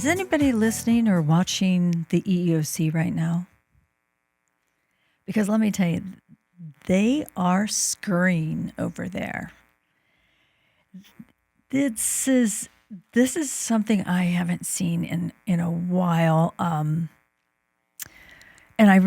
Is anybody listening or watching the EEOC right now? Because let me tell you, they are scurrying over there. This is something I haven't seen in a while. And I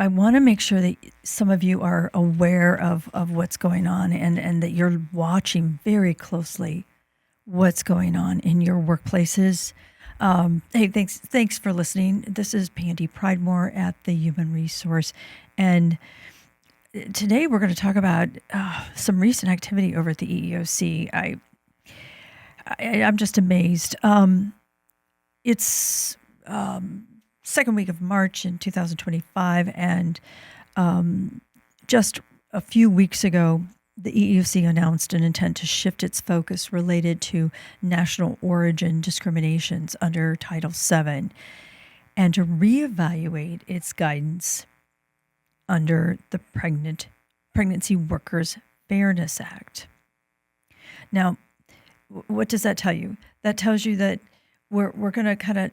want to make sure that some of you are aware of what's going on and that you're watching very closely what's going on in your workplaces. Hey, thanks for listening. This is Pandy Pridemore at the Human Resource, and today we're going to talk about some recent activity over at the EEOC. I'm just amazed. It's second week of March in 2025, and just a few weeks ago, the EEOC announced an intent to shift its focus related to national origin discriminations under Title VII and to reevaluate its guidance under the Pregnancy Workers Fairness Act. Now, what does that tell you? That tells you that we're going to kind of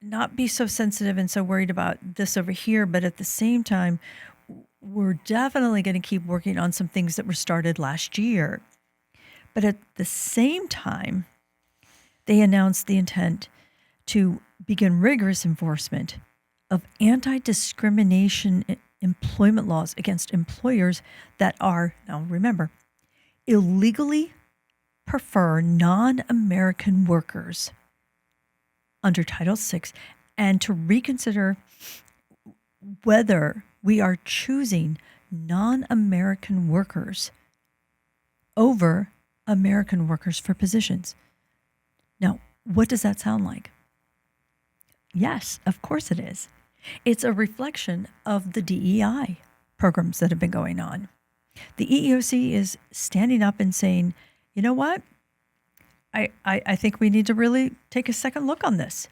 not be so sensitive and so worried about this over here, but at the same time, we're definitely going to keep working on some things that were started last year. But at the same time, they announced the intent to begin rigorous enforcement of anti-discrimination employment laws against employers that are, now remember, illegally prefer non-American workers under Title VI, and to reconsider whether we are choosing non-American workers over American workers for positions. Now, what does that sound like? Yes, of course it is. It's a reflection of the DEI programs that have been going on. The EEOC is standing up and saying, you know what? I think we need to really take a second look on this.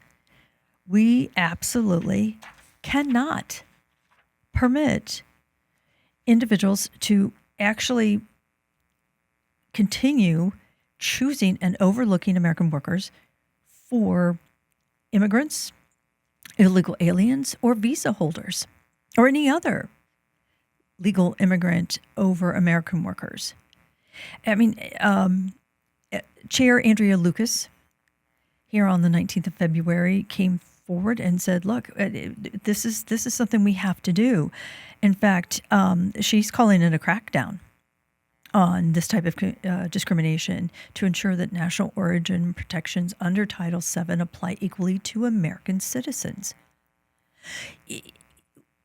We absolutely cannot permit individuals to actually continue choosing and overlooking American workers for immigrants, illegal aliens, or visa holders, or any other legal immigrant over American workers. I mean, Chair Andrea Lucas here on the 19th of February came forward and said, look, this is something we have to do. In fact, she's calling it a crackdown on this type of discrimination to ensure that national origin protections under Title VII apply equally to American citizens.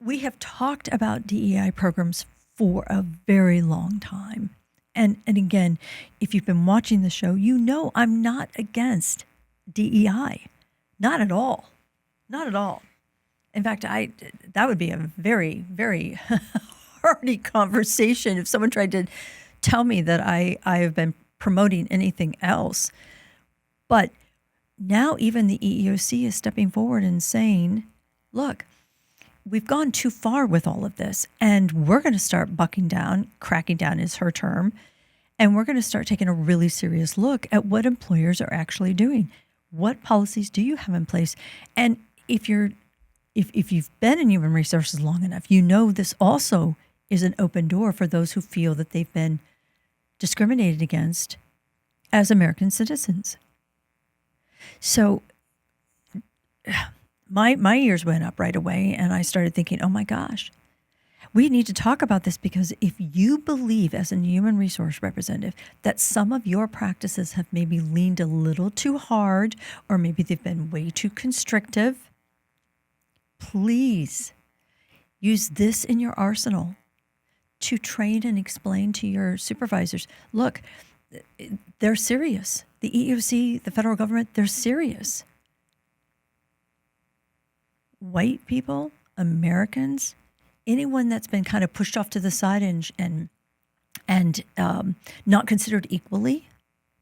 We have talked about DEI programs for a very long time. And again, if you've been watching the show, you know I'm not against DEI. Not at all. Not at all. In fact, that would be a very, very hearty conversation if someone tried to tell me that I have been promoting anything else. But now even the EEOC is stepping forward and saying, look, we've gone too far with all of this, and we're going to start bucking down. Cracking down is her term. And we're going to start taking a really serious look at what employers are actually doing. What policies do you have in place? And if you've been in human resources long enough, you know this also is an open door for those who feel that they've been discriminated against as American citizens. So my ears went up right away, and I started thinking, oh my gosh, we need to talk about this, because if you believe as a human resource representative that some of your practices have maybe leaned a little too hard, or maybe they've been way too constrictive, please use this in your arsenal to train and explain to your supervisors. Look, they're serious. The EEOC, the federal government, they're serious. White people, Americans, anyone that's been kind of pushed off to the side and not considered equally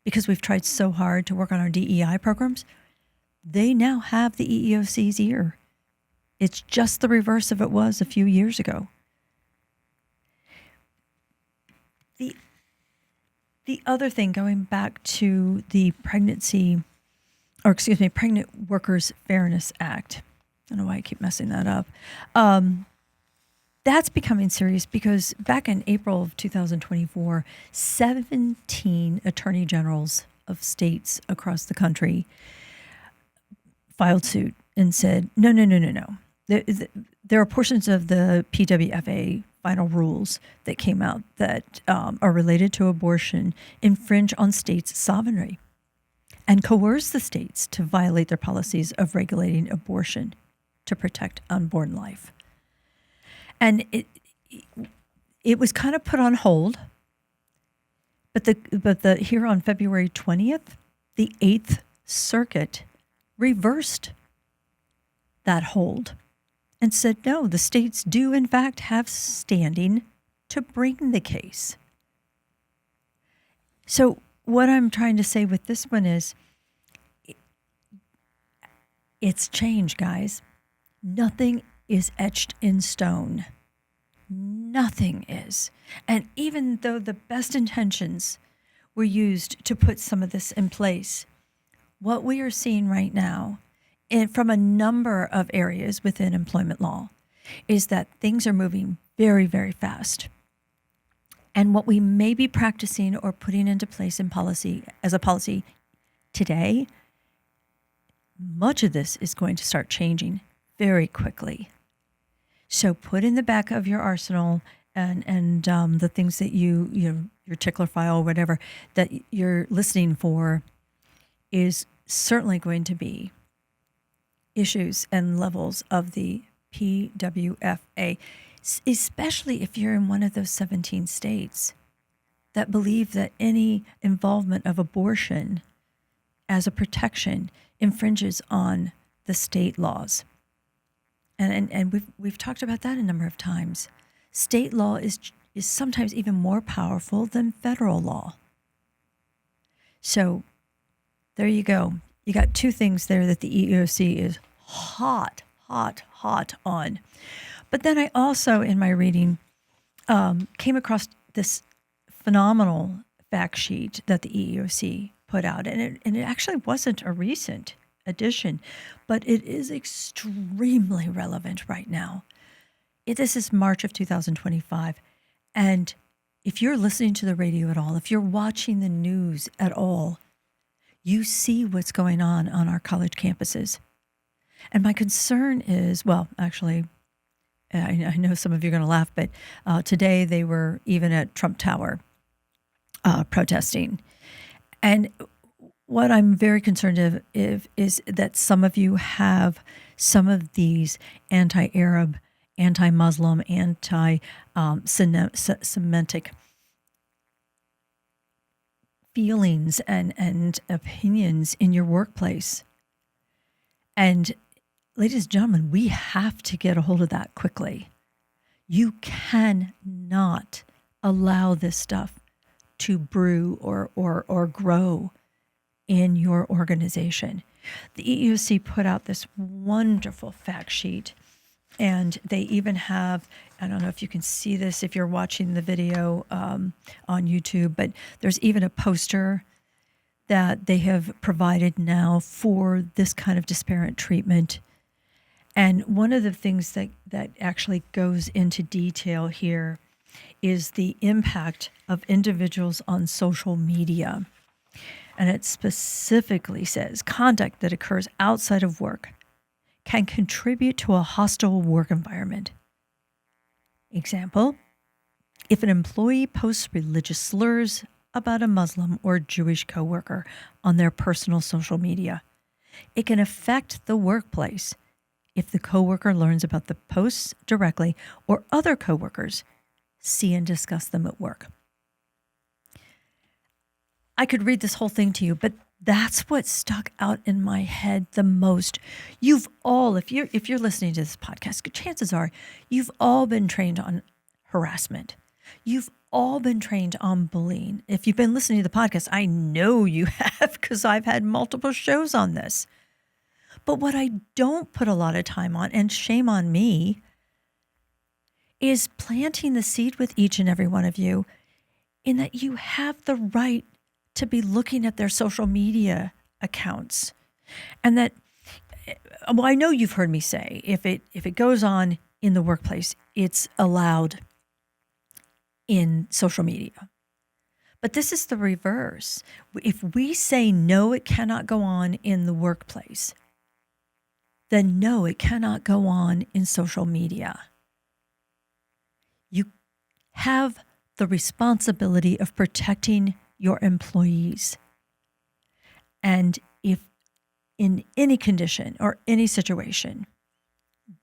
because we've tried so hard to work on our DEI programs, they now have the EEOC's ear. It's just the reverse of it was a few years ago. The other thing, going back to the pregnancy Pregnant Workers Fairness Act. I don't know why I keep messing that up. That's becoming serious because back in April of 2024, 17 attorney generals of states across the country filed suit and said, no. There are portions of the PWFA final rules that came out that are related to abortion infringe on states' sovereignty and coerce the states to violate their policies of regulating abortion to protect unborn life. And it was kind of put on hold, but here on February 20th, the Eighth Circuit reversed that hold and said, no, the states do in fact have standing to bring the case. So what I'm trying to say with this one is, it's change, guys. Nothing is etched in stone. Nothing is. And even though the best intentions were used to put some of this in place, what we are seeing right now from a number of areas within employment law is that things are moving very, very fast. And what we may be practicing or putting into place in policy as a policy today, much of this is going to start changing very quickly. So put in the back of your arsenal and the things that your tickler file, whatever, that you're listening for is certainly going to be issues and levels of the PWFA, especially if you're in one of those 17 states that believe that any involvement of abortion as a protection infringes on the state laws. And we've talked about that a number of times. State law is sometimes even more powerful than federal law. So there you go. You got two things there that the EEOC is hot on. But then I also, in my reading, came across this phenomenal fact sheet that the EEOC put out. And it actually wasn't a recent addition, but it is extremely relevant right now. This is March of 2025. And if you're listening to the radio at all, if you're watching the news at all, you see what's going on our college campuses. And my concern is, well, actually, I know some of you are going to laugh, but today they were even at Trump Tower protesting. And what I'm very concerned of is that some of you have some of these anti-Arab, anti-Muslim, anti-Semitic feelings and opinions in your workplace. And ladies and gentlemen, we have to get a hold of that quickly. You cannot allow this stuff to brew or grow in your organization. The EEOC put out this wonderful fact sheet, and they even have, I don't know if you can see this if you're watching the video on YouTube, but there's even a poster that they have provided now for this kind of disparate treatment. And one of the things that actually goes into detail here is the impact of individuals on social media. And it specifically says conduct that occurs outside of work can contribute to a hostile work environment. Example, if an employee posts religious slurs about a Muslim or Jewish coworker on their personal social media, it can affect the workplace if the coworker learns about the posts directly or other coworkers see and discuss them at work. I could read this whole thing to you, but that's what stuck out in my head the most. You've all, if you're listening to this podcast, chances are you've all been trained on harassment. You've all been trained on bullying. If you've been listening to the podcast, I know you have because I've had multiple shows on this. But what I don't put a lot of time on, and shame on me, is planting the seed with each and every one of you in that you have the right to be looking at their social media accounts. And that, well, I know you've heard me say if it goes on in the workplace, it's allowed in social media. But this is the reverse. If we say no, it cannot go on in the workplace, then no, it cannot go on in social media. You have the responsibility of protecting your employees. And if in any condition or any situation,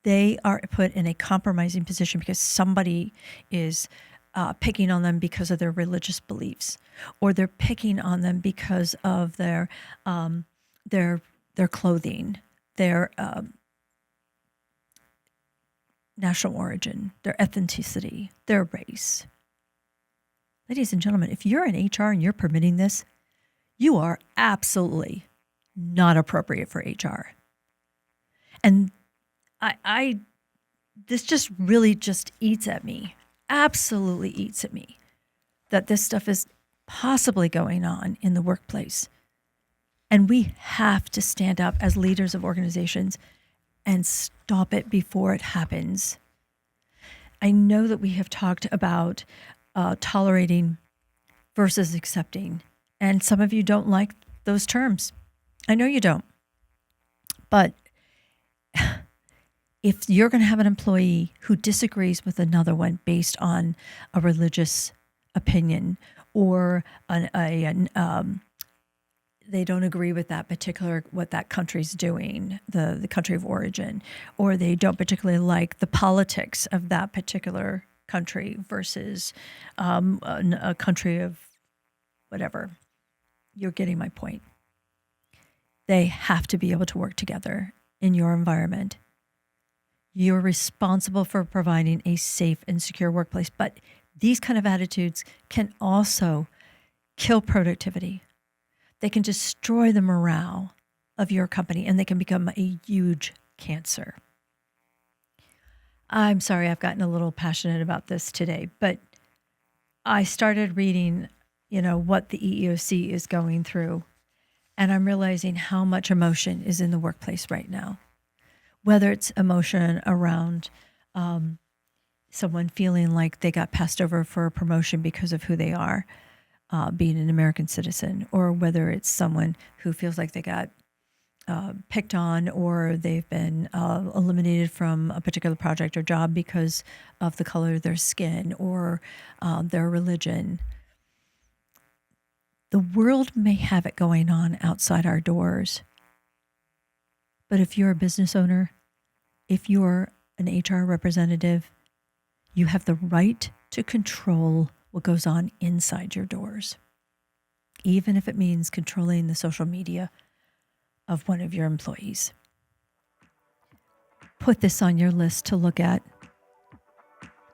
they are put in a compromising position because somebody is picking on them because of their religious beliefs, or they're picking on them because of their clothing, their national origin, their ethnicity, their race. Ladies and gentlemen, if you're in HR and you're permitting this, you are absolutely not appropriate for HR. And this just really just eats at me, absolutely eats at me, that this stuff is possibly going on in the workplace. And we have to stand up as leaders of organizations and stop it before it happens. I know that we have talked about tolerating versus accepting, and some of you don't like those terms. I know you don't. But if you're going to have an employee who disagrees with another one based on a religious opinion, or they don't agree with that particular, what that country's doing, the country of origin, or they don't particularly like the politics of that particular country versus a country of whatever, you're getting my point. They have to be able to work together in your environment. You're responsible for providing a safe and secure workplace, but these kind of attitudes can also kill productivity. They can destroy the morale of your company, and they can become a huge cancer. I'm sorry I've gotten a little passionate about this today, but I started reading, what the EEOC is going through, and I'm realizing how much emotion is in the workplace right now. Whether it's emotion around someone feeling like they got passed over for a promotion because of who they are, being an American citizen, or whether it's someone who feels like they got picked on, or they've been eliminated from a particular project or job because of the color of their skin or their religion. The world may have it going on outside our doors, but if you're a business owner, if you're an HR representative, you have the right to control what goes on inside your doors, even if it means controlling the social media of one of your employees. Put this on your list to look at.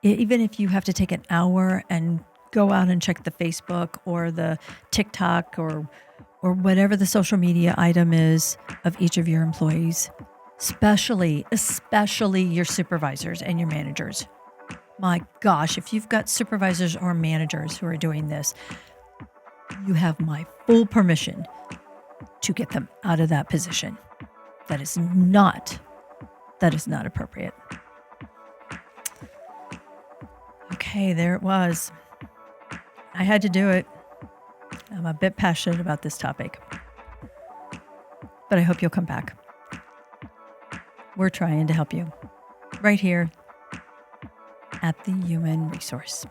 Even if you have to take an hour and go out and check the Facebook or the TikTok or whatever the social media item is of each of your employees, especially your supervisors and your managers. My gosh, if you've got supervisors or managers who are doing this, you have my full permission to get them out of that position. That is not appropriate. Okay, there it was. I had to do it. I'm a bit passionate about this topic, but I hope you'll come back. We're trying to help you right here at the Human Resource.